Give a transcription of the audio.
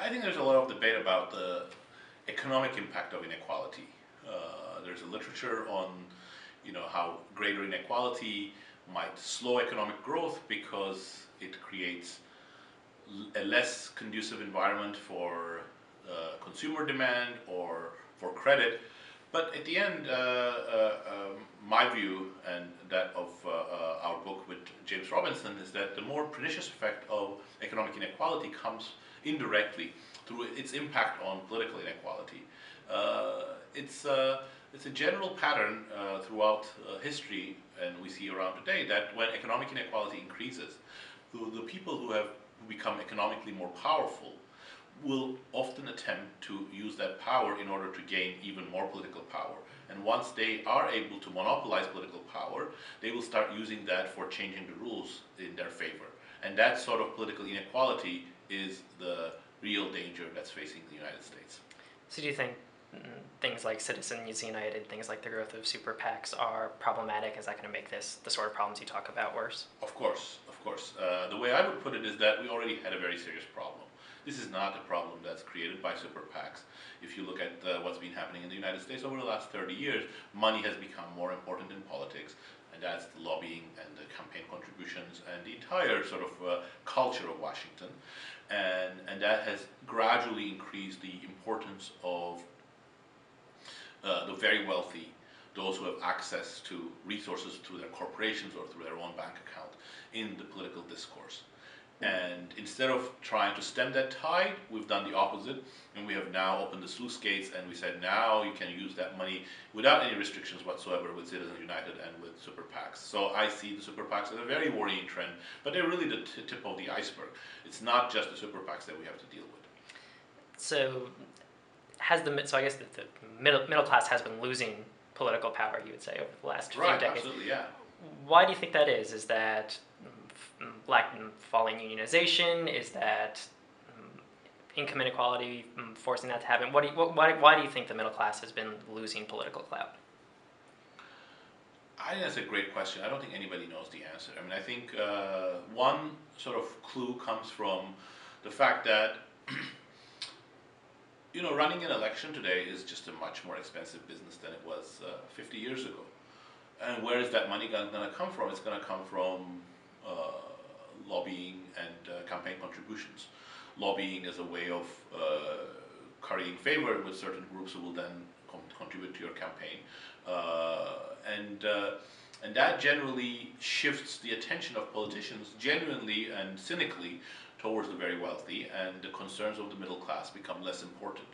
I think there's a lot of debate about the economic impact of inequality. There's a literature on, how greater inequality might slow economic growth because it creates a less conducive environment for consumer demand or for credit. But at the end, my view and that of our book with James Robinson is that the more pernicious effect of economic inequality comes indirectly through its impact on political inequality. It's a general pattern throughout history, and we see around today, that when economic inequality increases, the people who become economically more powerful will often attempt to use that power in order to gain even more political power. And once they are able to monopolize political power, they will start using that for changing the rules in their favor. And that sort of political inequality is the real danger that's facing the United States. So do you think things like Citizens United, things like the growth of super PACs are problematic? Is that going to make this, the sort of problems you talk about, worse? Of course, of course. The way I would put it is that we already had a very serious problem. This is not a problem that's created by super PACs. If you look at what's been happening in the United States over the last 30 years, money has become more important in politics, and that's the lobbying and the campaign contributions and the entire sort of culture of Washington. And that has gradually increased the importance of the very wealthy, those who have access to resources through their corporations or through their own bank account in the political discourse. And instead of trying to stem that tide, we've done the opposite, and we have now opened the sluice gates, and we said now you can use that money without any restrictions whatsoever with Citizens United and with super PACs. So I see the super PACs as a very worrying trend, but they're really the tip of the iceberg. It's not just the super PACs that we have to deal with. So I guess the middle class has been losing political power, you would say, over the last few decades. Absolutely, yeah. Why do you think that is? Is that falling unionization? Is that income inequality forcing that to happen? Why do you think the middle class has been losing political clout? I think that's a great question. I don't think anybody knows the answer. I mean, I think one sort of clue comes from the fact that running an election today is just a much more expensive business than it was 50 years ago. And where is that money going to come from? It's going to come from lobbying and campaign contributions. Lobbying is a way of currying favor with certain groups who will then contribute to your campaign. And that generally shifts the attention of politicians genuinely and cynically towards the very wealthy, and the concerns of the middle class become less important.